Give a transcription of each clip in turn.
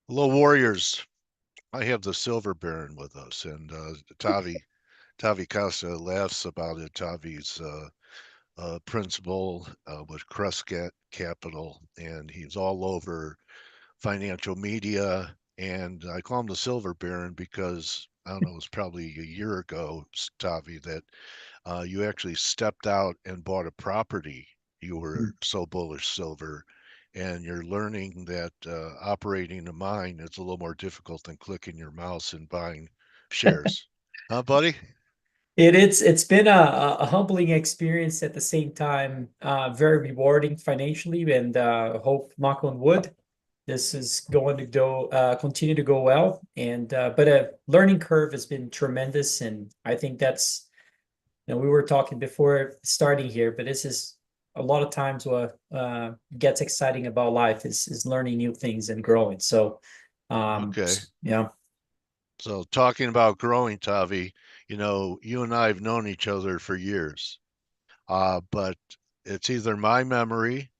Hello, Warriors. I have the Silver Baron with us, and Tavi Costa laughs about it. Tavi's principal with Crescat Capital, and he's all over financial media. And I call him the Silver Baron because I don't know, it was probably a year ago, Tavi, that you actually stepped out and bought a property. You were so bullish silver, and you're learning that operating a mine is a little more difficult than clicking your mouse and buying shares. Huh, buddy? It's been a humbling experience at the same time, very rewarding financially, and hope knock on wood, this is going to go continue to go well. And but a learning curve has been tremendous, and I think that's we were talking before starting here, but this is a lot of times what gets exciting about life is learning new things and growing. So Okay. yeah. So talking about growing, Tavi, you and I have known each other for years, but it's either my memory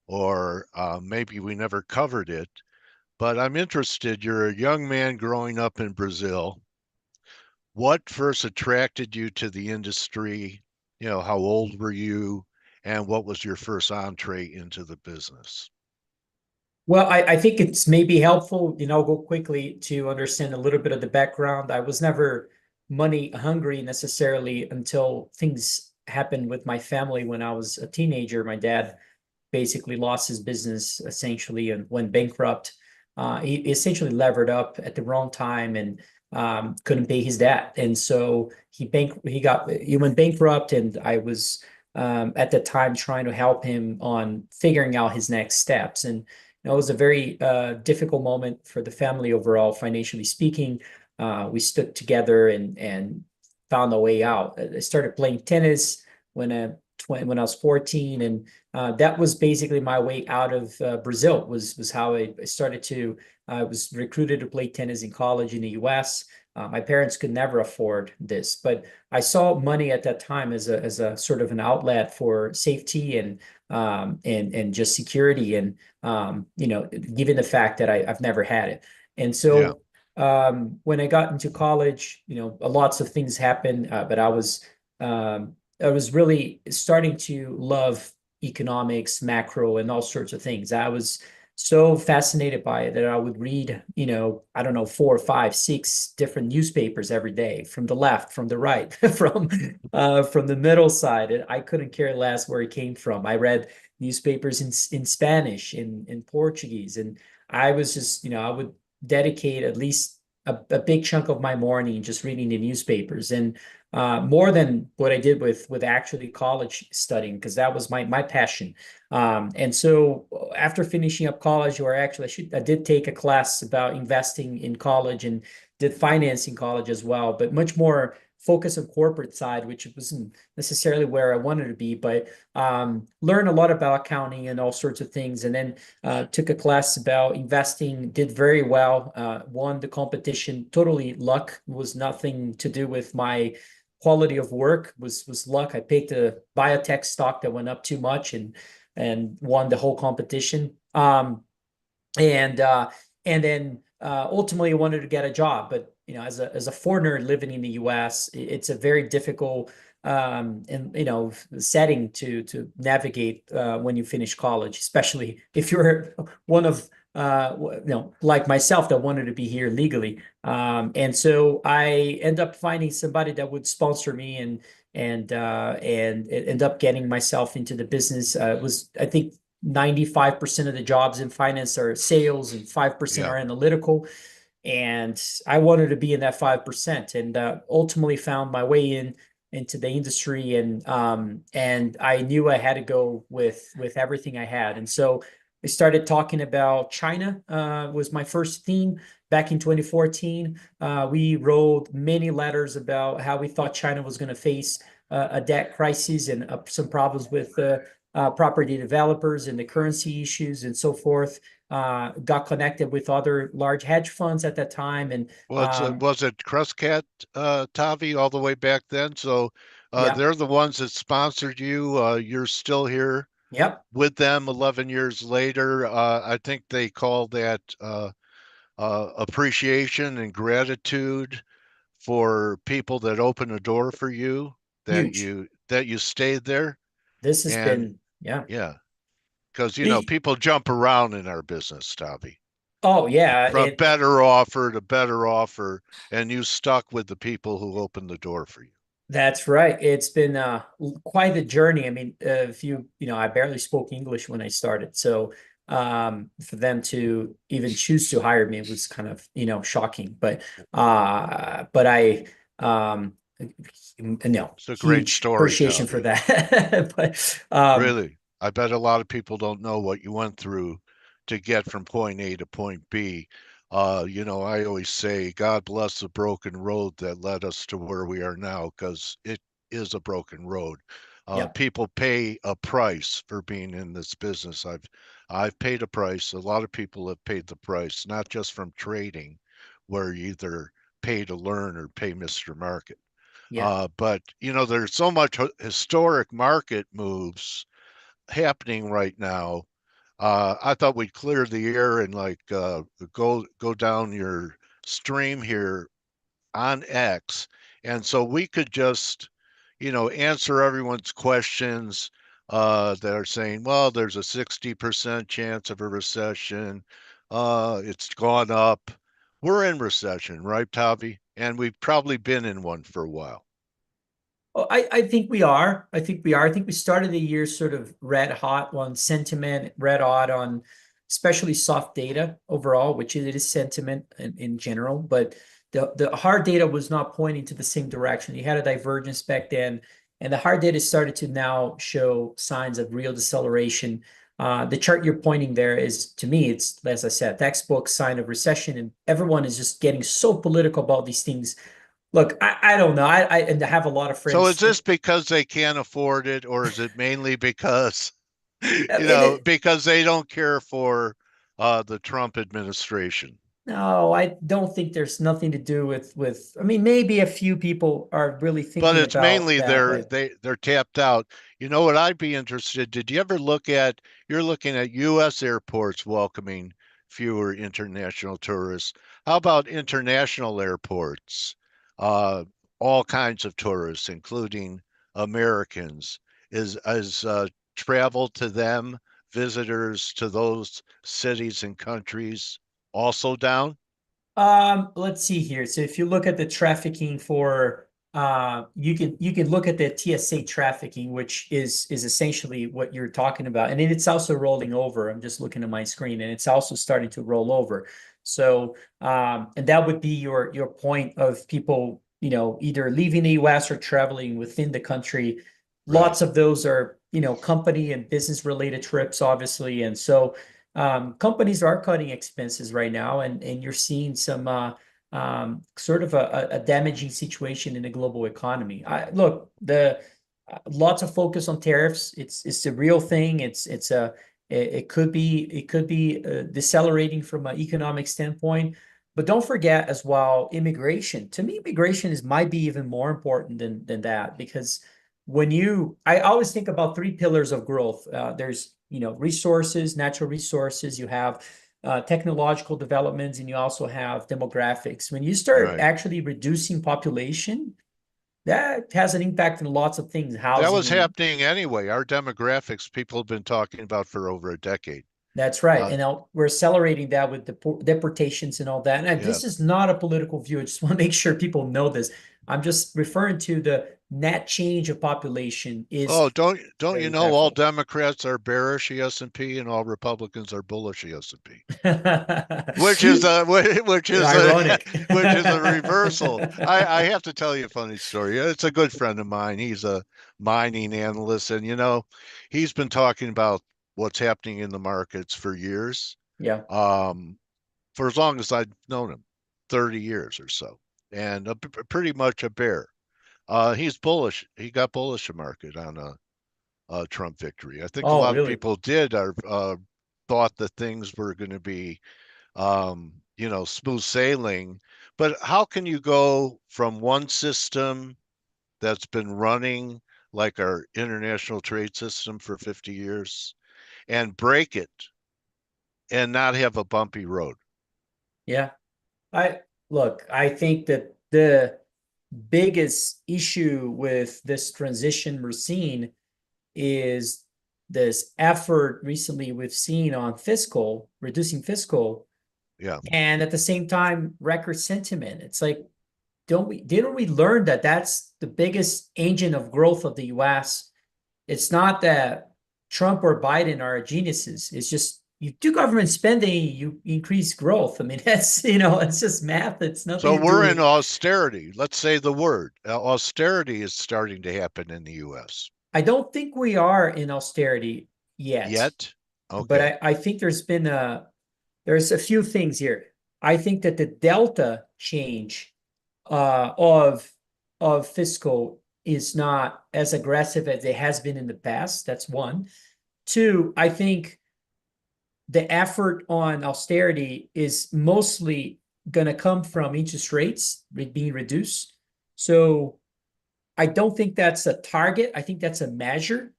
or maybe we never covered it. But I'm interested. You're a young man growing up in Brazil. What first attracted you to the industry? How old were you? And what was your first entree into the business? Well, I think it's maybe helpful, go quickly to understand a little bit of the background. I was never money hungry necessarily until things happened with my family when I was a teenager. My dad basically lost his business essentially and went bankrupt. He essentially levered up at the wrong time and couldn't pay his debt, and so he went bankrupt, and I was at the time trying to help him on figuring out his next steps. And it was a very difficult moment for the family overall, financially speaking. We stood together and found a way out. I started playing tennis when when I was 14, and that was basically my way out of Brazil. Was how I started to. I was recruited to play tennis in college in the U.S. My parents could never afford this, but I saw money at that time as a sort of an outlet for safety and just security, and given the fact that I've never had it. And Yeah. so when I got into college, lots of things happened, but I was really starting to love economics, macro, and all sorts of things. I was so fascinated by it that I would read, I don't know, four, five, six different newspapers every day, from the left, from the right, from the middle side. And I couldn't care less where it came from. I read newspapers in Spanish, in Portuguese, and I was just, I would dedicate at least a big chunk of my morning just reading the newspapers. And more than what I did with actually college studying, because that was my passion. And so after finishing up college, or actually I did take a class about investing in college and did finance in college as well, but much more focus on corporate side, which wasn't necessarily where I wanted to be, but learn a lot about accounting and all sorts of things. And then took a class about investing, did very well, won the competition. Totally luck, was nothing to do with my quality of work, was luck. I picked a biotech stock that went up too much and won the whole competition. And and then ultimately wanted to get a job, but as a foreigner living in the US, it's a very difficult and setting to navigate when you finish college, especially if you're one of like myself that wanted to be here legally. And so I end up finding somebody that would sponsor me and end up getting myself into the business. It was, I think, 95% of the jobs in finance are sales and 5% Yeah. are analytical. And I wanted to be in that 5%, and ultimately found my way into the industry. And I knew I had to go with everything I had. And so I started talking about China, was my first theme back in 2014. We wrote many letters about how we thought China was going to face a debt crisis and some problems with property developers and the currency issues and so forth. Got connected with other large hedge funds at that time, and Was it Crescat, Tavi, all the way back then? So yeah, they're the ones that sponsored you. You're still here yep. with them 11 years later. I think they call that appreciation and gratitude for people that open a door for you, Huge. that you stayed there. This has And been, yeah. yeah, because E- people jump around in our business, Tavi, Oh yeah, from better offer to better offer, and you stuck with the people who opened the door for you. that's right. It's been quite a journey. I mean, if I barely spoke English when I started, so for them to even choose to hire me was kind of shocking. But I no It's a great huge story, appreciation for Tavi. that. But Really, I bet a lot of people don't know what you went through to get from point A to point B. I always say, God bless the broken road that led us to where we are now, because it is a broken road. yeah, People pay a price for being in this business. I've paid a price. A lot of people have paid the price, not just from trading, where you either pay to learn or pay Mr. Market. yeah. But there's so much historic market moves happening right now. I thought we'd clear the air and go down your stream here on X, and so we could just answer everyone's questions that are saying, well, there's a 60% chance of a recession. It's gone up. We're in recession, right, Tavi? And we've probably been in one for a while. Oh, I think we are. I think we are. I think we started the year sort of red hot on sentiment, red hot on especially soft data overall, which it is sentiment in general. But the hard data was not pointing to the same direction. You had a divergence back then, and the hard data started to now show signs of real deceleration. The chart you're pointing there is, to me, it's, as I said, textbook sign of recession, and everyone is just getting so political about these things. Look, I don't know. I and I have a lot of So is friends. this because they can't afford it, or is it mainly because, It, because they don't care for the Trump administration? no, I don't think there's nothing to do with. I mean, maybe a few people are really But thinking it's about mainly that, but they're tapped out. You know what I'd be interested? Did you ever look at? You're looking at U.S. airports welcoming fewer international tourists. How about international airports? Uh, all kinds of tourists, including Americans. Is travel to them, visitors to those cities and countries, also down? let's see here. So if you look at the trafficking for you can look at the TSA trafficking, which is essentially what you're talking about. And then it's also rolling over. I'm just looking at my screen and it's also starting to roll over. So and that would be your point of people, either leaving the US or traveling within the country. Right. Lots of those are, company and business related trips, obviously. And so companies are cutting expenses right now, and you're seeing some sort of a damaging situation in the global economy. Look, the lots of focus on tariffs. It's a real thing. It could be decelerating from an economic standpoint. But don't forget as well, immigration. To me, immigration might be even more important than that, because I always think about three pillars of growth. There's, resources, natural resources, you have technological developments, and you also have demographics. When you start Right. actually reducing population, that has an impact on lots of things, That housing, was and happening anyway. Our demographics, people have been talking about for over a decade. that's right. Uh, And now we're accelerating that with deportations and all that. And yeah. this is not a political view. I just want to make sure people know this. I'm just referring to the net change of population Oh, is don't very you know all impactful. Democrats are bearish S&P and all Republicans are bullish S&P, which is a which is a Ironic. which is a reversal. I have to tell you a funny story. It's a good friend of mine. He's a mining analyst, and he's been talking about what's happening in the markets for years. Yeah. Um, for as long as I've known him, 30 years or so, and pretty much a bear. He's bullish. He got bullish market on a Trump victory. I think a Oh, lot of really? people did thought that things were going to be smooth sailing. But how can you go from one system that's been running like our international trade system for 50 years and break it and not have a bumpy road? Yeah. I look, I think that the biggest issue with this transition we're seeing is this effort recently we've seen on fiscal, reducing fiscal, Yeah. and at the same time, record sentiment. It's like, don't we didn't we learn that that's the biggest engine of growth of the US? It's not that Trump or Biden are geniuses. It's just you do government spending, you increase growth. I mean, that's, it's just math. It's nothing So to do we're in with. austerity. Let's say the word. Austerity is starting to happen in the US. I don't think we are in austerity yet, Yet? but Okay. I think there's a few things here. I think that the delta change of fiscal is not as aggressive as it has been in the past. That's one. Two, I think the effort on austerity is mostly going to come from interest rates being reduced. So I don't think that's a target. I think that's a measure.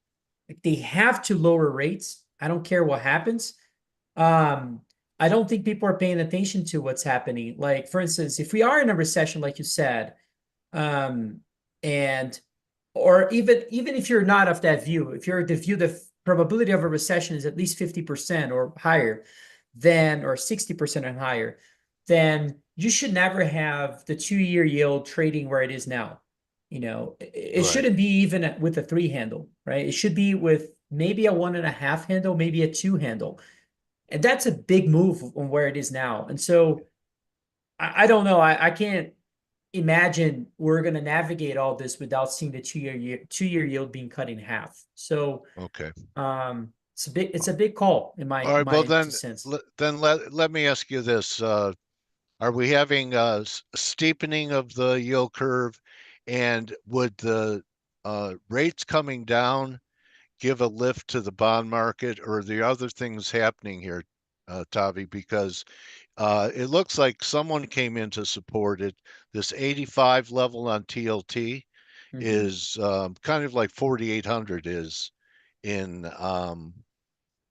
Like they have to lower rates. I don't care what happens. Um, I don't think people are paying attention to what's happening. Like, for instance, if we are in a recession, like you said, um, and or even if you're not of that view, if you're the view the probability of a recession is at least 50% or higher, then or 60% and higher, then you should never have the 2-year yield trading where it is now. It Right. shouldn't be even with a three handle, right? It should be with maybe a 1.5 handle, maybe a two handle. And that's a big move on where it is now. And so I don't know. I can't imagine we're going to navigate all this without seeing the 2-year yield being cut in half. So Okay. it's a big call in All my right. Well, my two then, cents. let me ask you this: are we having a steepening of the yield curve, and would the rates coming down give a lift to the bond market, or are there other things happening here, Tavi? Because it looks like someone came in to support it. This 85 level on TLT Mhm. is kind of like 4,800 is in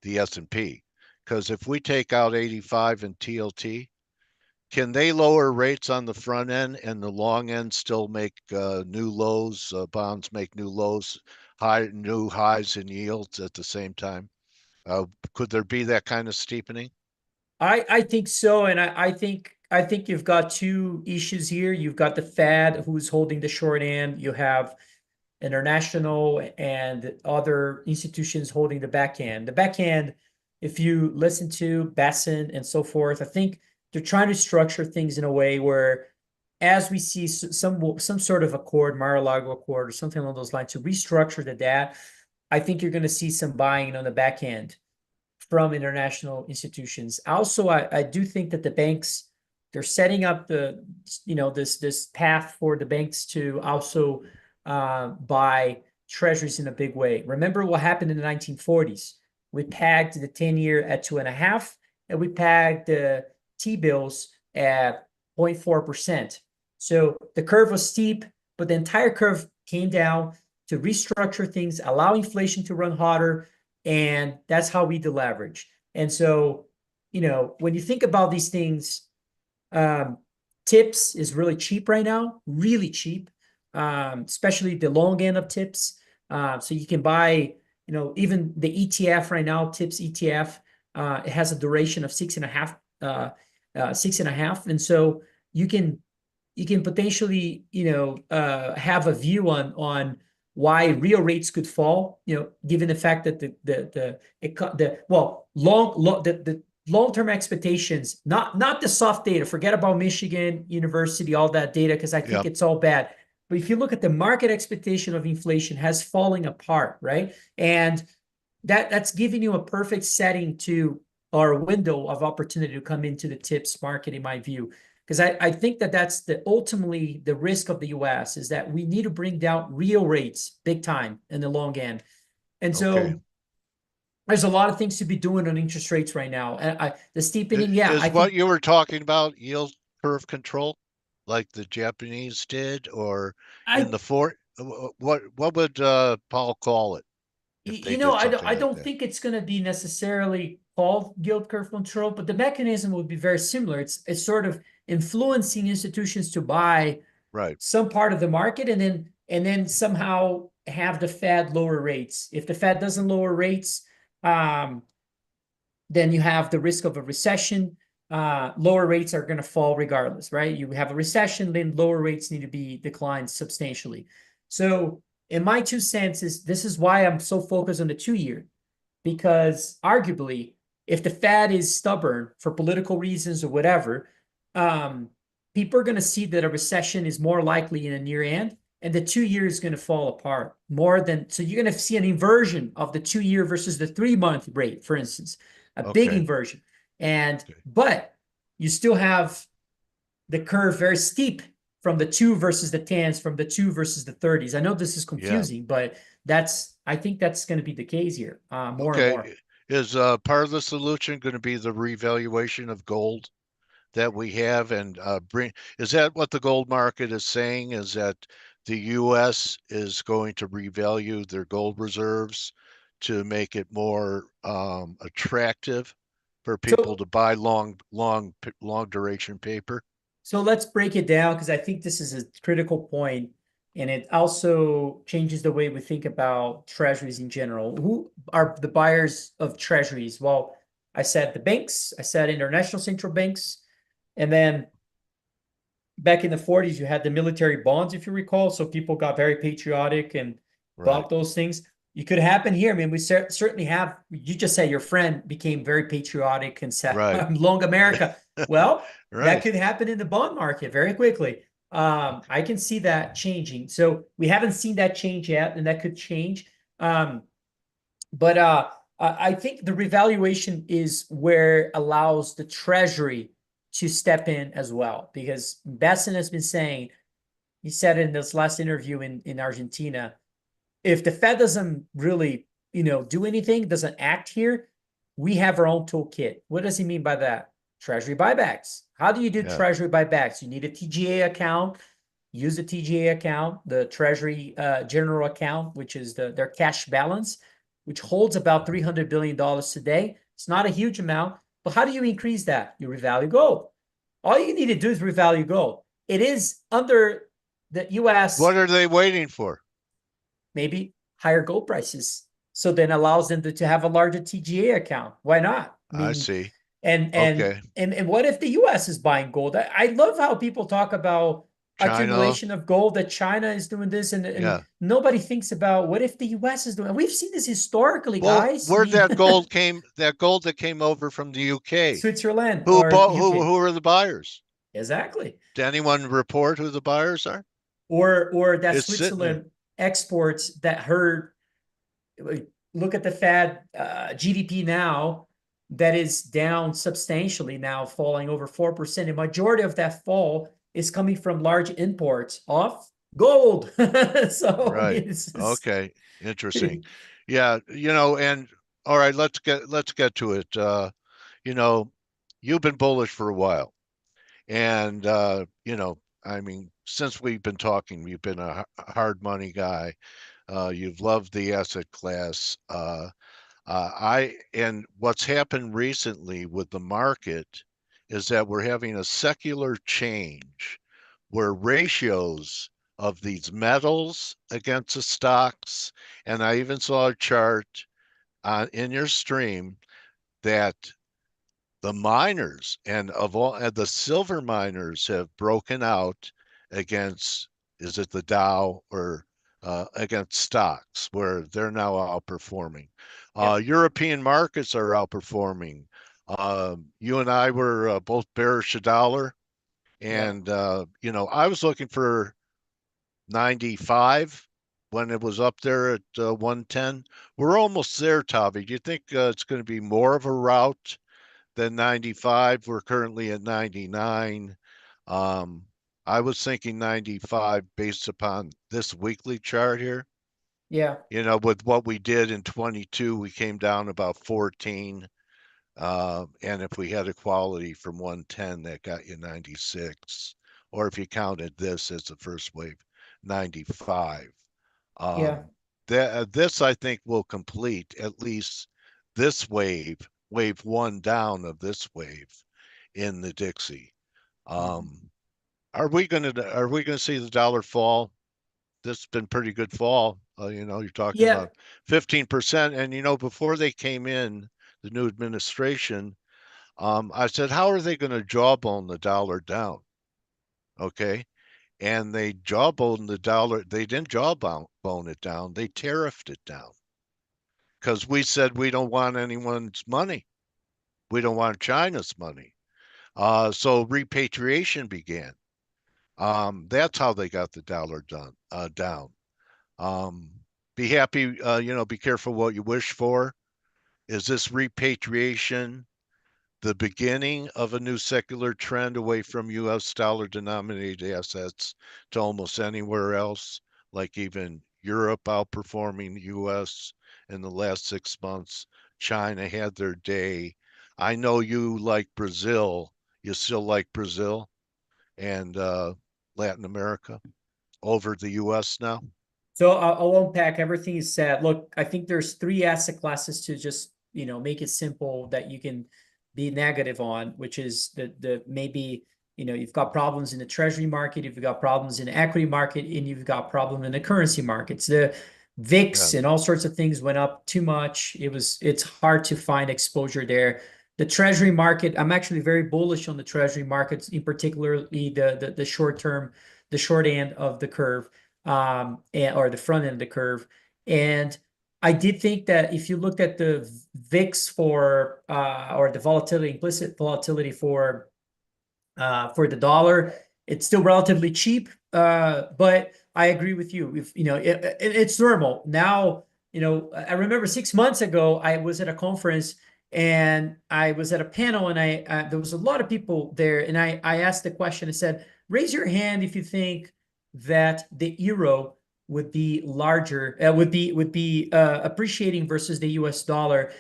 the S&P. Because if we take out 85 in TLT, can they lower rates on the front end and the long end still make new lows? Bonds make new lows, new highs in yields at the same time. Could there be that kind of steepening? I think so, and I think you've got two issues here. You've got the Fed who's holding the short end. You have international and other institutions holding the back end. The back end, if you listen to Besson and so forth, I think they're trying to structure things in a way where, as we see some sort of accord, Mar-a-Lago Accord or something along those lines, to restructure the debt, I think you're going to see some buying on the back end from international institutions. Also, I do think that the banks they're setting up this path for the banks to also buy treasuries in a big way. Remember what happened in the 1940s? We pegged the 10-year at 2.5, and we pegged the T-bills at 0.4%. So the curve was steep, but the entire curve came down to restructure things, allow inflation to run hotter, and that's how we deleverage. And so, when you think about these things, um, tips is really cheap right now, really cheap, especially the long end of tips. So you can buy, even the ETF right now, tips ETF, it has a duration of 6.5, 6.5, and so you can potentially, have a view on why real rates could fall, given the fact that the long-term expectations, not the soft data, forget about Michigan University, all that data, because I think Yeah. it's all bad. But if you look at the market expectation of inflation has falling apart, right? And that's giving you a perfect setting to or a window of opportunity to come into the tips market, in my view. Because I think that that's ultimately the risk of the US is that we need to bring down real rates big time in the long end. And Okay. so there's a lot of things to be doing on interest rates right now. And the steepening, yeah, I Is what think you were talking about yield curve control, like the Japanese did, or in I the what would Paul call it? if they know, did something I like don't that. think it's going to be necessarily called yield curve control, but the mechanism would be very similar. It's sort of influencing institutions to buy Right. some part of the market and then somehow have the Fed lower rates. If the Fed doesn't lower rates, um, then you have the risk of a recession. Lower rates are going to fall regardless, right? You have a recession, then lower rates need to be declined substantially. So, in my 2 cents, is this is why I'm so focused on the 2 year, because arguably, if the Fed is stubborn for political reasons or whatever, um, people are going to see that a recession is more likely in a near end, and the 2 year is going to fall apart more than. So you're going to see an inversion of the 2 year versus the 3 month rate, for instance, a big Okay. inversion. And Okay. but you still have the curve very steep from the two versus the tens, from the two versus the 30s. I know this is Yeah. confusing, but I think that's going to be the case here, more and more. Okay. Is part of the solution going to be the revaluation of gold that we have and bring? Is that what the gold market is saying? Is that the U.S. is going to revalue their gold reserves to make it more attractive for people So to buy long duration paper? So let's break it down because I think this is a critical point, and it also changes the way we think about treasuries in general. Who are the buyers of treasuries? Well, I said the banks, I said international central banks, and then back in the 40s, you had the military bonds, if you recall. So people got very patriotic and Right. bought those things. It could happen here. I mean, we certainly have. You just say your friend became very patriotic and said, Right. "I'm long America." Well, that Right. could happen in the bond market very quickly. I can see that changing. So we haven't seen that change yet, and that could change. But I think the revaluation is where allows the Treasury to step in as well, because Besson has been saying, he said in this last interview in Argentina, if the Fed doesn't really, do anything, doesn't act here, we have our own toolkit. What does he mean by that? Treasury buybacks. How do you do Yeah. treasury buybacks? You need a TGA account. Use the TGA account, the Treasury general account, which is their cash balance, which holds about $300 billion today. It's not a huge amount, but how do you increase that? You revalue gold. All you need to do is revalue gold. It is under the US, What are they waiting for? maybe higher gold prices. So then allows them to have a larger TGA account. Why not? I I mean, see. and and Okay. and what if the US is buying gold? I love how people talk about China. accumulation of gold, that China is doing this, and Yeah. nobody thinks about what if the US is doing. We've seen this historically, Well, guys. I where mean, that gold that came over from the UK. Switzerland Who or bought UK. who are the buyers? Exactly. Did anyone report who the buyers are? Or that It's sitting there. Switzerland exports that hurt. Look at the Fed GDP now, that is down substantially now, falling over 4%. A majority of that fall is coming from large imports of gold. So Right. it's just, Okay. Interesting. Yeah, and all right, let's get to it. You know, you've been bullish for a while. And I mean, since we've been talking, you've been a hard money guy. You've loved the asset class. And what's happened recently with the market is that we're having a secular change where ratios of these metals against the stocks, and I even saw a chart in your stream that the miners and of all and the silver miners have broken out against, is it the Dow or against stocks where they're now outperforming. yep, European markets are outperforming. You and I were both bearish a dollar, yeah, and I was looking for 95 when it was up there at 110. We're almost there, Tavi. Do you think it's going to be more of a rout than 95? We're currently at 99. Um, I was thinking 95 based upon this weekly chart here. yeah, With what we did in 22, we came down about 14. And if we had equality from 110, that got you 96. Or if you counted this as the first wave, 95. yeah. Um, this I think will complete at least this wave one down of this wave in the Dixie. Mhm. Um, are we gonna see the dollar fall? This has been pretty good fall. You're talking Yeah. about 15%. And before they came in, the new administration, I said, how are they going to jawbone the dollar down? Okay. And they jawboned the dollar. They didn't jawbone it down. They tariffed it down because we said we don't want anyone's money. We don't want China's money. So repatriation began. That's how they got the dollar down. Um, be happy, be careful what you wish for. Is this repatriation the beginning of a new secular trend away from U.S. dollar denominated assets to almost anywhere else, like even Europe outperforming the U.S. in the last 6 months? China had their day. I know you like Brazil. You still like Brazil and Latin America over the U.S. now? So I'll unpack everything you said. Look, I think there's three asset classes to just, make it simple that you can be negative on, which is the maybe, you've got problems in the treasury market, you've got problems in the equity market, and you've got problem in the currency markets. The Yeah. VIX and all sorts of things went up too much. It's hard to find exposure there. The treasury market, I'm actually very bullish on the treasury markets, in particularly the short term, the short end of the curve, or the front end of the curve. And I did think that if you looked at the VIX or the volatility, implicit volatility for the dollar, it's still relatively cheap. But I agree with you. If it's normal now. I remember 6 months ago I was at a conference and I was at a panel, and there was a lot of people there, and I asked the question. I said, "Raise your hand if you think that the euro would be larger, would be appreciating versus the U.S. dollar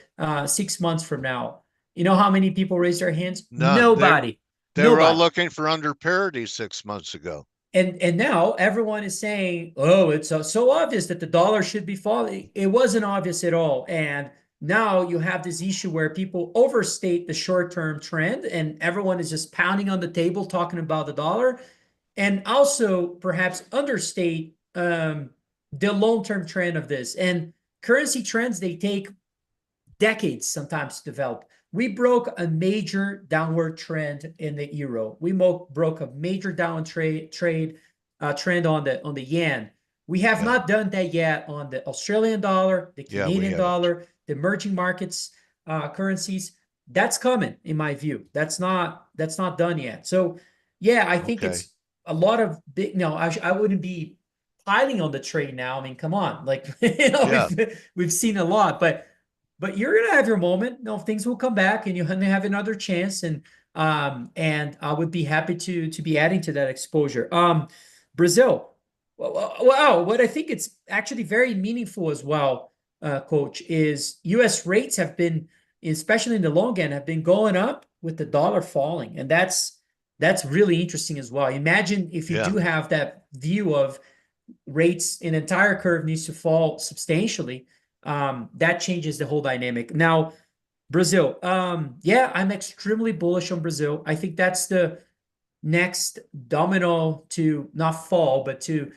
6 months from now." You know how many people raised their hands? None. Nobody. They were all Nobody. looking for under parity 6 months ago. And now everyone is saying, "Oh, it's so obvious that the dollar should be falling." It wasn't obvious at all. And now you have this issue where people overstate the short-term trend, and everyone is just pounding on the table talking about the dollar, and also perhaps understate the long-term trend of this. And currency trends, they take decades sometimes to develop. We broke a major downward trend in the euro. We broke a major downward trend on the yen. We have Yeah. not done that yet on the Australian dollar, the Yeah, we Canadian haven't. dollar, the emerging markets currencies. That's coming, in my view. That's not done yet. So, yeah, I think Okay. it's a lot of big. No, I wouldn't be piling on the trade now. I mean, come on, like Yeah. we've seen a lot, but you're gonna have your moment. No, things will come back, and you're gonna have another chance. And I would be happy to be adding to that exposure. Brazil. Wow, what I think it's actually very meaningful as well, Coach, is U.S. rates have been, especially in the long end, have been going up with the dollar falling, and that's really interesting as well. Imagine if you Yeah. do have that view of rates, an entire curve needs to fall substantially. That changes the whole dynamic. Now, Brazil. Yeah, I'm extremely bullish on Brazil. I think that's the next domino to not fall, but to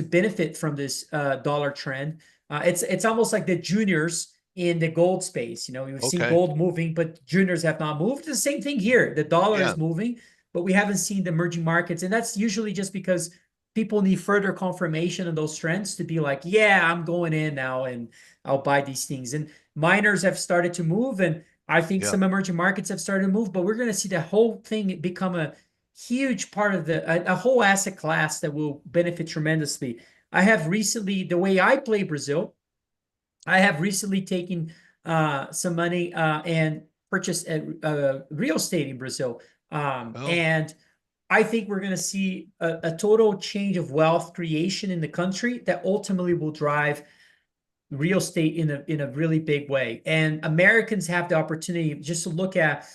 benefit from this dollar trend. It's almost like the juniors in the gold space. We've seen Okay. gold moving, but juniors have not moved. The same thing here. The dollar Yeah. is moving, but we haven't seen the emerging markets, and that's usually just because people need further confirmation of those trends to be like, yeah, I'm going in now and I'll buy these things. And miners have started to move, and I think Yeah. some emerging markets have started to move, but we're going to see the whole thing become a huge part of a whole asset class that will benefit tremendously. I have recently, the way I play Brazil, I have recently taken some money and purchased real estate in Brazil. Well, And I think we're going to see a total change of wealth creation in the country that ultimately will drive real estate in a really big way. And Americans have the opportunity just to look at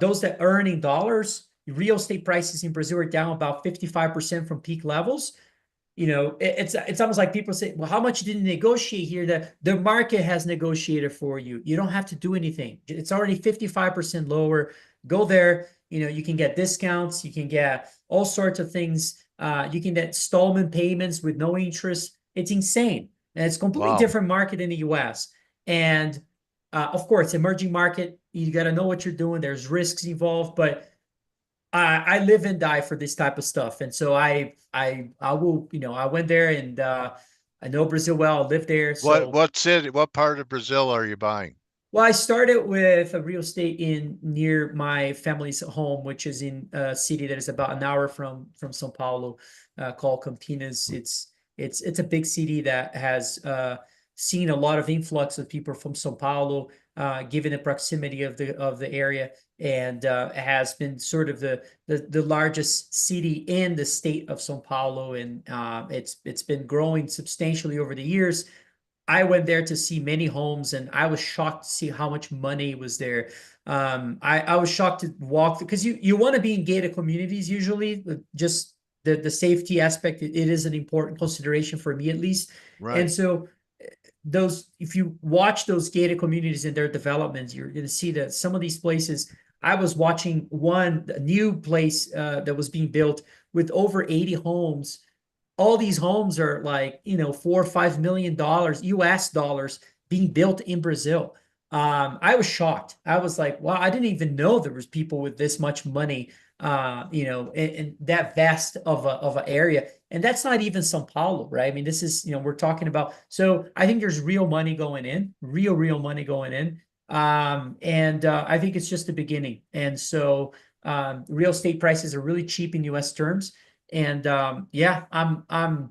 those that are earning dollars. Real estate prices in Brazil are down about 55% from peak levels. it's almost like people say, well, how much did you negotiate here? The market has negotiated for you. You don't have to do anything. It's already 55% lower. Go there. You can get discounts. You can get all sorts of things. You can get installment payments with no interest. It's insane. And it's a completely Wow. different market in the US. And of course, emerging market, you got to know what you're doing. There's risks involved, but I live and die for this type of stuff. And so I will, I went there and I know Brazil well, I lived there. So What city, what part of Brazil are you buying? well, I started with a real estate in near my family's home, which is in a city that is about an hour from São Paulo, called Campinas. It's a big city that has seen a lot of influx of people from São Paulo, given the proximity of the area, and has been sort of the largest city in the state of São Paulo, and it's been growing substantially over the years. I went there to see many homes, and I was shocked to see how much money was there. I was shocked to walk because you want to be in gated communities usually, just the safety aspect. It is an important consideration for me at least. And Right. so those, if you watch those gated communities and their developments, you're going to see that some of these places. I was watching one new place that was being built with over 80 homes. All these homes are like, $4 or $5 million US dollars being built in Brazil. I was shocked. I was like, wow, I didn't even know there was people with this much money, in that vast of an area. And that's not even São Paulo, right? I mean, this is, we're talking about. So I think there's real money going in, real money going in. And I think it's just the beginning. And so real estate prices are really cheap in US terms. And yeah, I'm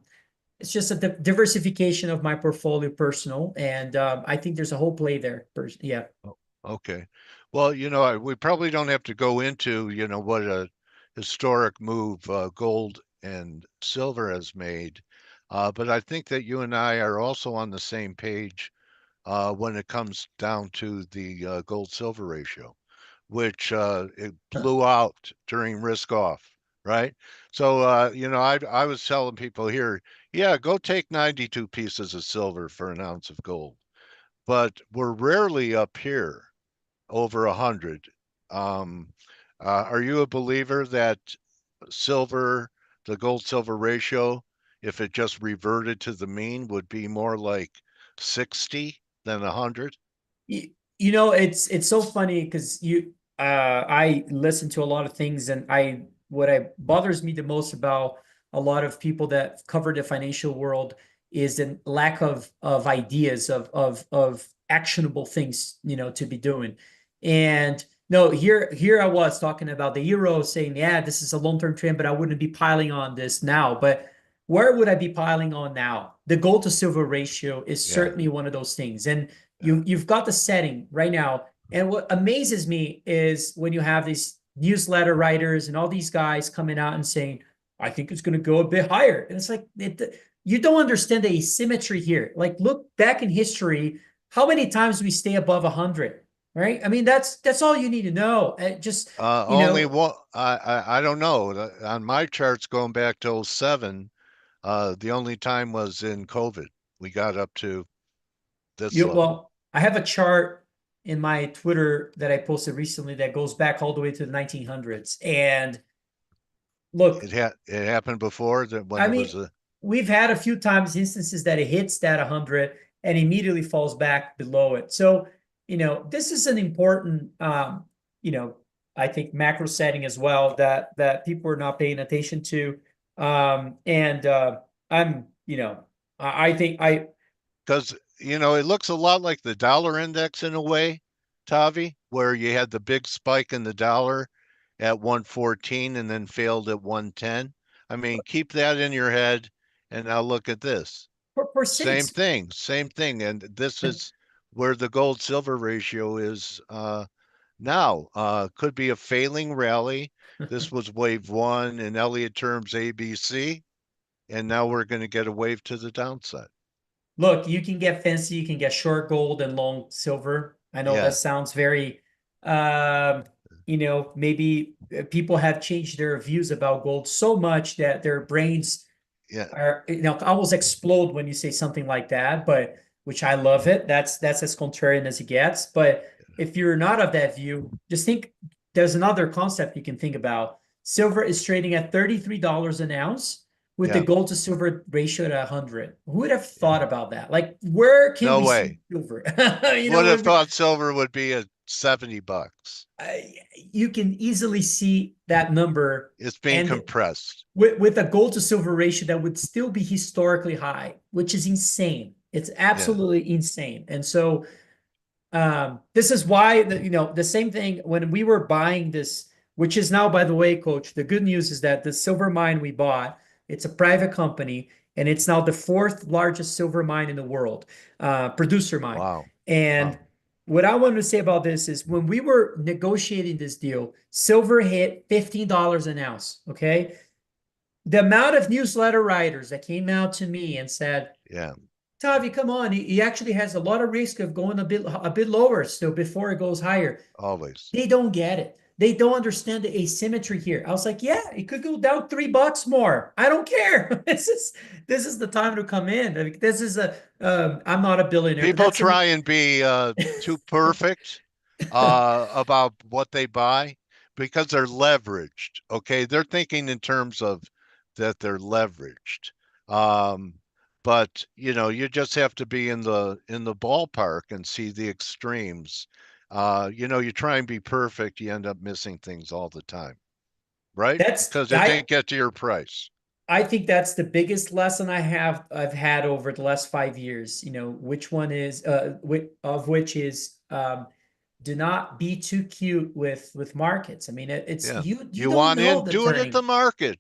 it's just a diversification of my portfolio personal. And I think there's a whole play there. Yeah. Oh, okay. Well, we probably don't have to go into, what a historic move gold and silver has made. But I think that you and I are also on the same page when it comes down to the gold silver ratio, which it blew out during risk off, right? So, I was telling people here, yeah, go take 92 pieces of silver for an ounce of gold, but we're rarely up here over 100. Um, are you a believer that silver, the gold silver ratio, if it just reverted to the mean, would be more like 60 than 100? It's so funny because I listen to a lot of things, and what bothers me the most about a lot of people that cover the financial world is the lack of ideas of actionable things, to be doing. And no, here I was talking about the euro, saying, yeah, this is a long-term trend, but I wouldn't be piling on this now. But where would I be piling on now? The gold to silver ratio is Yeah, certainly one of those things. And yeah. you've got the setting right now. And what amazes me is when you have these newsletter writers and all these guys coming out and saying, I think it's going to go a bit higher. And it's like, you don't understand the asymmetry here. Like, look back in history, how many times we stay above 100, right? I mean, that's all you need to know. Just, you Only know, one, I don't know. On my charts going back to '07, the only time was in COVID. We got up to this level. well, I have a chart in my Twitter that I posted recently that goes back all the way to the 1900s. And look, It happened before that when I it was mean, we've had a few times instances that it hits that 100 and immediately falls back below it. So, this is an important, you know, I think macro setting as well that people are not paying attention to. And I'm, I think because it looks a lot like the dollar index in a way, Tavi, where you had the big spike in the dollar at 114 and then failed at 110. I mean, keep that in your head and now look at this. for since Same thing. And this is where the gold silver ratio is now. Could be a failing rally. This was wave one in Elliott terms ABC, and now we're going to get a wave to the downside. look, you can get fancy, you can get short gold and long silver. I know that Yeah. sounds very, um, maybe people have changed their views about gold so much that their brains Yeah. are, almost explode when you say something like that, but which I love it. That's as contrarian as it gets. But if you're not of that view, just think there's another concept you can think about. Silver is trading at $33 an ounce with the Yeah. gold to silver ratio at 100. Who would have Yeah. thought about that? Like, where can No we see way. silver? Would have thought silver would be at $70. You can easily see that number, It's being and compressed. with a gold to silver ratio that would still be historically high, which is insane. It's Yeah. absolutely insane. And so this is why the same thing when we were buying this, which is now, by the way, Coach, the good news is that the silver mine we bought, it's a private company, and it's now the fourth largest silver mine in the world, producer mine. Wow. And Wow. what I wanted to say about this is when we were negotiating this deal, silver hit $15 an ounce. Okay. The amount of newsletter writers that came out to me and said, Yeah. Tavi, come on, he actually has a lot of risk of going a bit lower still before it goes higher. Always. They don't get it. They don't understand the asymmetry here. I was like, yeah, it could go down $3 more. I don't care. This is the time to come in. Like, this is a I'm not a billionaire, but People that's an try and be too perfect about what they buy because they're leveraged. Okay, they're thinking in terms of that they're leveraged. Um, but you just have to be in the ballpark and see the extremes. You try and be perfect, you end up missing things all the time, right? that's Because it didn't get to your price. I think that's the biggest lesson I've had over the last 5 years. Which one is which is do not be too cute with markets. I mean, it's Yeah. you You don't want know in, the do it at the turning. market.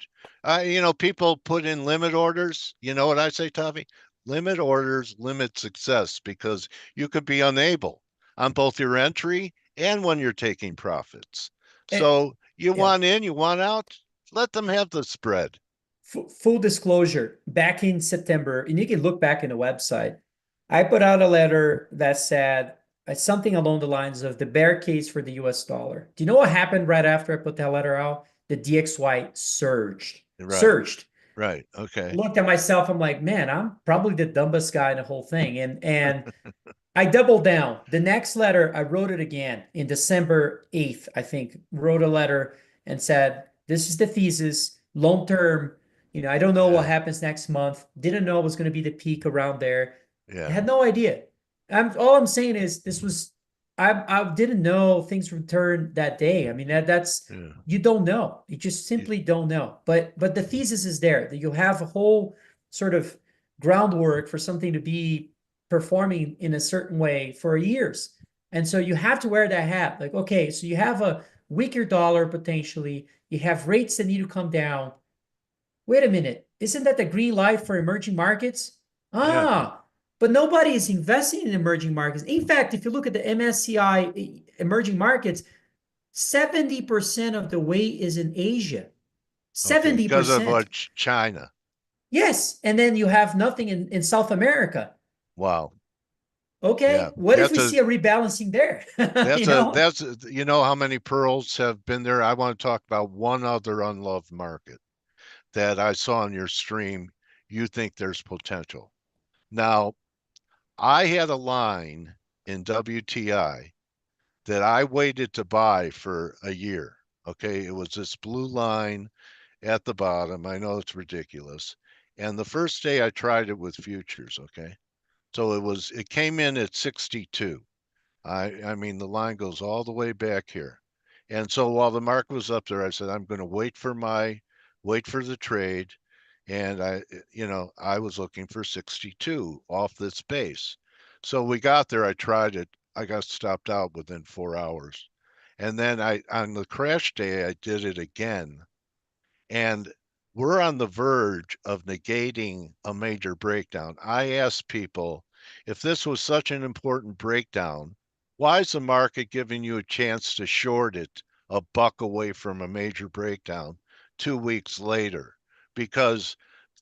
People put in limit orders. You know what I say, Tavi? Limit orders limit success because you could be unable on both your entry and when you're taking profits. It, So you yeah. want in, you want out, let them have the spread. Full disclosure, back in September, and you can look back in the website, I put out a letter that said something along the lines of the bear case for the US dollar. Do you know what happened right after I put that letter out? The DXY surged. Right, Surged. right. Okay. Looked at myself, I'm like, man, I'm probably the dumbest guy in the whole thing. And I doubled down. The next letter, I wrote it again in December 8th, I think, wrote a letter and said, this is the thesis, long term. I don't know what Yeah, happens next month. Didn't know it was going to be the peak around there. I yeah, had no idea. All I'm saying is this was, I didn't know things would turn that day. I mean, that's, yeah. you don't know. You just You- simply don't know. But the thesis is there that you have a whole sort of groundwork for something to be performing in a certain way for years. And so you have to wear that hat. Like, okay, so you have a weaker dollar potentially, you have rates that need to come down. Wait a minute, isn't that the green light for emerging markets? Yeah. But nobody is investing in emerging markets. In fact, if you look at the MSCI emerging markets, 70% of the weight is in Asia. Okay. Because of 70%. what China. Yes. And then you have nothing in South America. Wow. Yeah. Okay, what if That's we a see a rebalancing there? That's You a know, that's you know how many pearls have been there. I want to talk about one other unloved market that I saw on your stream. You think there's potential. Now, I had a line in WTI that I waited to buy for a year. Okay, it was this blue line at the bottom. I know it's ridiculous. And the first day I tried it with futures, okay? So it came in at 62. I mean, the line goes all the way back here. And so while the market was up there, I said, I'm going to wait for the trade. And I was looking for 62 off this base. So we got there. I tried it. I got stopped out within 4 hours. And then on the crash day, I did it again. And we're on the verge of negating a major breakdown. I asked people if this was such an important breakdown, why is the market giving you a chance to short it a buck away from a major breakdown 2 weeks later? Because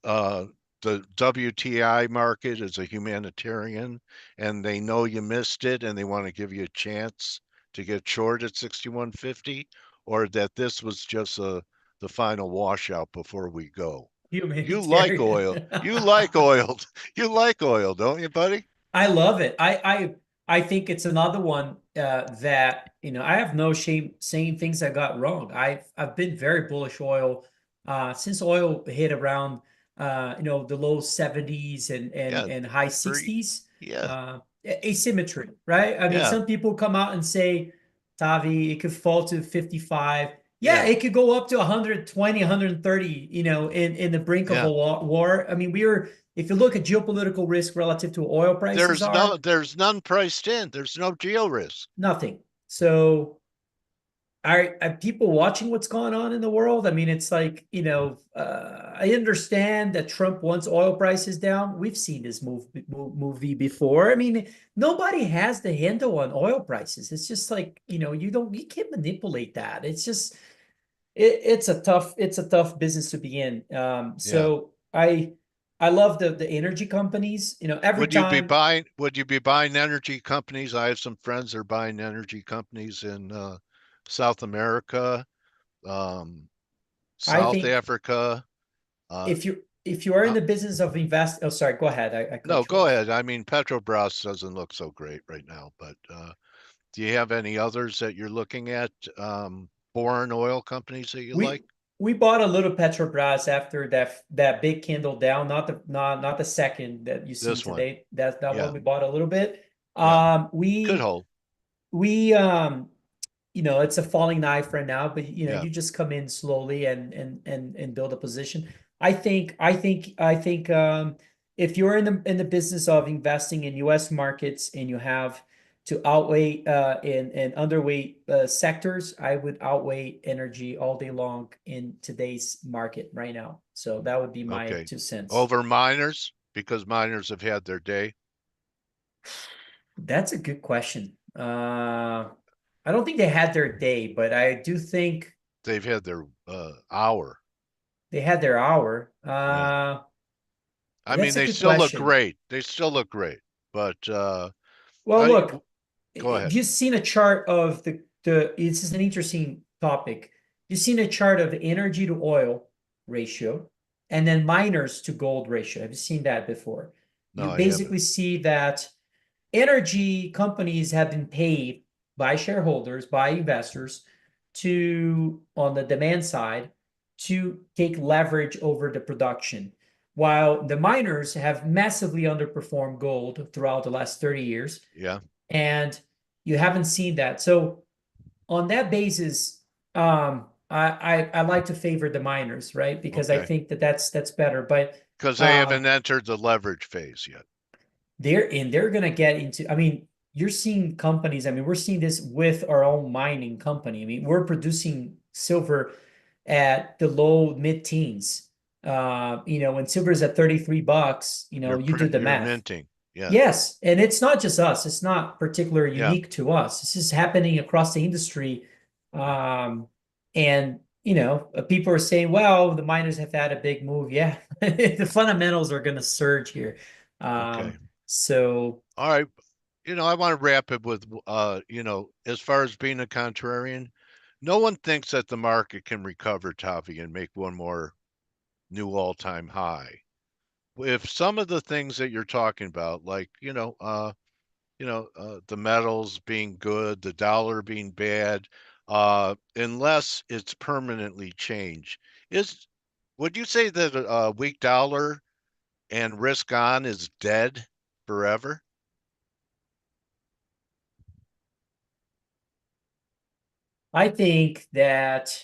uh, the WTI market is a humanitarian and they know you missed it and they want to give you a chance to get short at 61.50, or that this was just the final washout before we go. You like Humanitarian. oil. You like oil. You like oil, don't you, buddy? I love it. I think it's another one that I have no shame saying things I got wrong. I've been very bullish oil since oil hit around the low 70s Yeah, and high for 60s. yeah, Asymmetry, right? I mean, yeah, some people come out and say, Tavi, it could fall to 55. Yeah, yeah, it could go up to 120, 130, in the brink of a yeah. war. I mean, if you look at geopolitical risk relative to oil prices are There's none priced in. There's no geo risk. nothing. So are people watching what's going on in the world? I mean, it's like, I understand that Trump wants oil prices down. We've seen this movie before. I mean, nobody has the handle on oil prices. It's just like, you can't manipulate that. It's just it's a tough business to be in. Yeah. So I love the energy companies. Every time Would you be buying energy companies? I have some friends that are buying energy companies in South America, um, I South think Africa. Uh, if you are in uh, the business of invest, oh, sorry, go ahead. I no, cut you go off. ahead. I mean, Petrobras doesn't look so great right now, but do you have any others that you're looking at? Foreign oil companies that you like? We bought a little Petrobras after that big candle down, not the second that you seen This one. today. That's that one Yeah. we bought a little bit. Yeah. Um, Could we hold. we it's a falling knife right now, but Yeah. you just come in slowly and build a position. I think if you're in the business of investing in US markets and you have to outweigh and underweight sectors, I would outweigh energy all day long in today's market right now. So that would be my Okay. 2 cents. Over miners because miners have had their day. That's a good question. I don't think they had their day, but I do think They've had their hour. they had their hour. Yeah. I mean, That's a they good still look question. great. They still look great. But Well, I look, go have ahead. you seen a chart of the this is an interesting topic. You've seen a chart of the energy to oil ratio and then miners to gold ratio. Have you seen that before? No, You I haven't. basically see that energy companies have been paid by shareholders, by investors on the demand side, to take leverage over the production, while the miners have massively underperformed gold throughout the last 30 years. Yeah. And you haven't seen that. So on that basis, I like to favor the miners, right? Because I Okay. think that's better. But Because they um, haven't entered the leverage phase yet. they're gonna get into, I mean, you're seeing companies, I mean, we're seeing this with our own mining company. I mean, we're producing silver at the low mid-teens. When silver is at $33, you do the You're math. minting. Yeah. Yes, and it's not just us, it's not particularly Yeah. unique to us. This is happening across the industry. And people are saying, well, the miners have had a big move. Yeah, the fundamentals are gonna surge here. Okay. Um, so All right. I want to wrap it with as far as being a contrarian, no one thinks that the market can recover, Tavi, and make one more new all-time high. If some of the things that you're talking about, like the metals being good, the dollar being bad, unless it's permanently changed, is would you say that a weak dollar and risk on is dead forever? I think that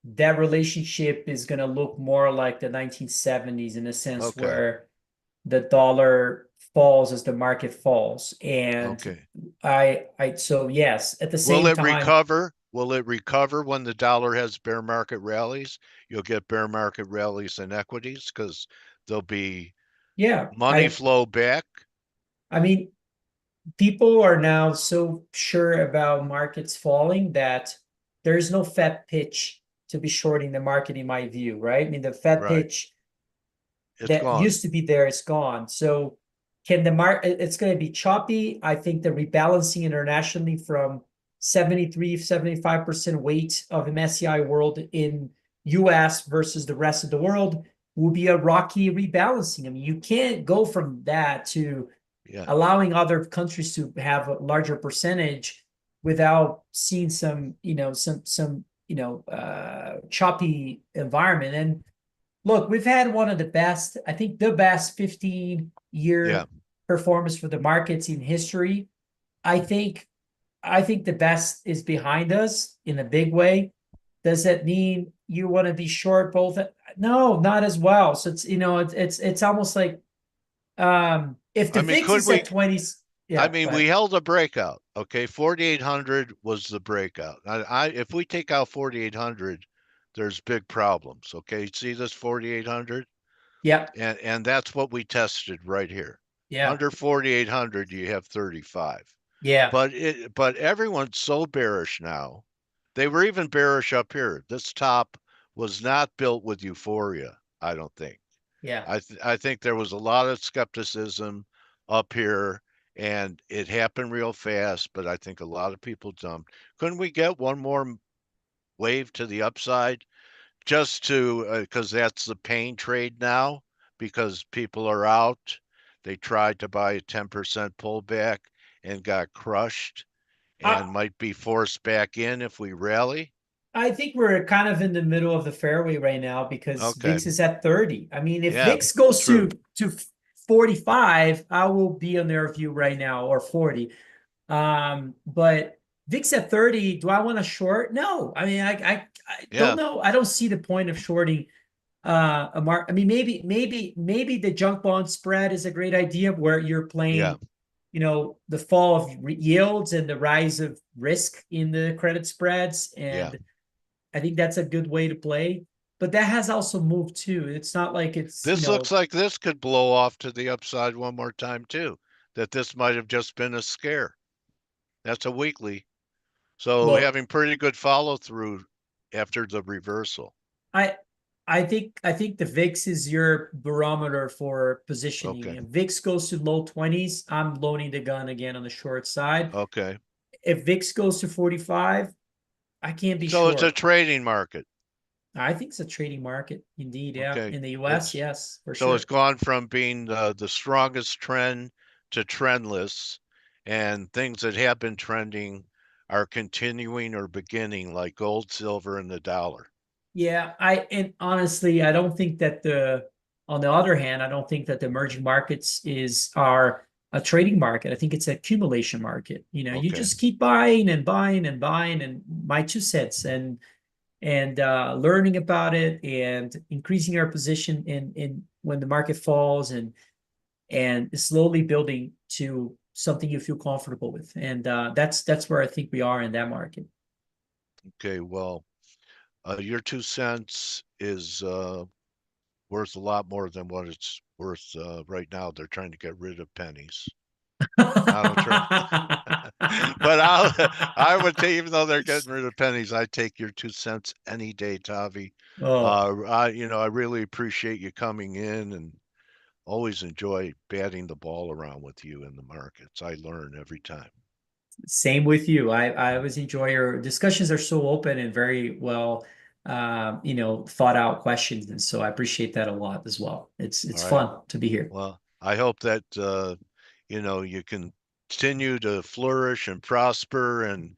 relationship is gonna look more like the 1970s in a sense Okay, where the dollar falls as the market falls. And okay. so yes, at the Will same it time, recover? Will it recover when the dollar has bear market rallies? You'll get bear market rallies in equities because there'll be yeah, money flow back. I mean, people are now so sure about markets falling that there is no fat pitch to be shorting the market, in my view, right? I mean, the fat Right. pitch It's that gone. used to be there is gone. So can the market, it's going to be choppy. I think the rebalancing internationally from 73, 75% weight of MSCI world in US versus the rest of the world will be a rocky rebalancing. I mean, you can't go from that to Yeah. allowing other countries to have a larger percentage without seeing some, choppy environment. And look, we've had one of the best, I think the best Yeah. 15-year performance for the markets in history. I think I think the best is behind us in a big way. Does that mean you want to be short both? No, not as well. So it's almost like if the I mean, VIX could is at we 20s, I yeah, mean, we but held a breakout. Okay, 4,800 was the breakout. If we take out 4,800, there's big problems. Okay, see this 4,800, yeah, and that's what we tested right here. yeah, Under 4,800, you have 35. yeah, But everyone's so bearish now. They were even bearish up here. This top was not built with euphoria, I don't think. yeah. I think there was a lot of skepticism up here, and it happened real fast. But I think a lot of people dumped. Couldn't we get one more wave to the upside, just to because that's the pain trade now, because people are out. They tried to buy a 10% pullback and got crushed, I and might be forced back in if we rally. I think we're kind of in the middle of the fairway right now because Okay, VIX is at 30. I mean, if yeah, VIX goes true. to 45, I will be on their view right now, or 40. But VIX at 30, do I want to short? No. I mean, I don't Yeah, know. I don't see the point of shorting a mark. I mean, maybe the junk bond spread is a great idea where you're yeah, playing, the fall of yields and the rise of risk in the credit spreads. yeah. And I think that's a good way to play. But that has also moved too. It's not like it's, This looks like this could blow off to the upside one more time too. That this might have just been a scare. That's a weekly. So well, having pretty good follow through after the reversal. I I think the VIX is your barometer for positioning. Okay. If VIX goes to low 20s, I'm loading the gun again on the short side. Okay. If VIX goes to 45, I can't be So it's a short. trading market. I think it's a trading market indeed. Yeah. Okay. In the US, It's yes, for so it's sure. gone from being the strongest trend to trendless, and things that have been trending are continuing or beginning, like gold, silver, and the dollar. Yeah, and honestly, I don't think that on the other hand, I don't think that the emerging markets are a trading market. I think it's an accumulation market. You Okay. just keep buying and buying and buying, and my 2 cents, and learning about it and increasing our position in when the market falls, and slowly building to something you feel comfortable with. And that's where I think we are in that market. Okay. Well, your 2 cents is worth a lot more than what it's worth right now. They're trying to get rid of pennies. I don't trust, but I would take, even though they're getting rid of pennies, I take your 2 cents any day, Tavi. Oh, I really appreciate you coming in, and always enjoy batting the ball around with you in the markets. I learn every time. same with you. I always enjoy your discussions are so open and very well, thought out questions, and so I appreciate that a lot as well. All It's right. fun to be here. Well, I hope that you can continue to flourish and prosper, and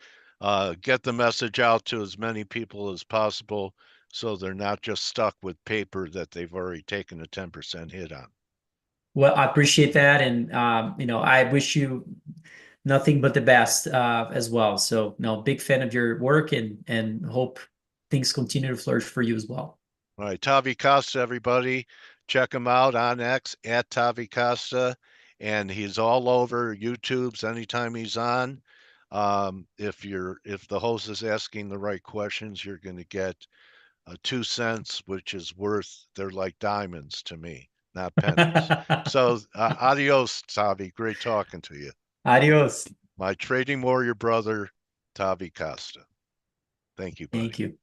get the message out to as many people as possible, so they're not just stuck with paper that they've already taken a 10% hit on. Well, I appreciate that, and I wish you nothing but the best as well. So, no, big fan of your work, and hope things continue to flourish for you as well. All right, Tavi Costa, everybody, check him out on X at Tavi Costa, and he's all over YouTube's anytime he's on. If the host is asking the right questions, you're going to get 2 cents, which is worth, they're like diamonds to me, not pennies. So adios, Tavi. Great talking to you. Adios. My trading warrior brother, Tavi Costa. Thank you, Thank buddy. you.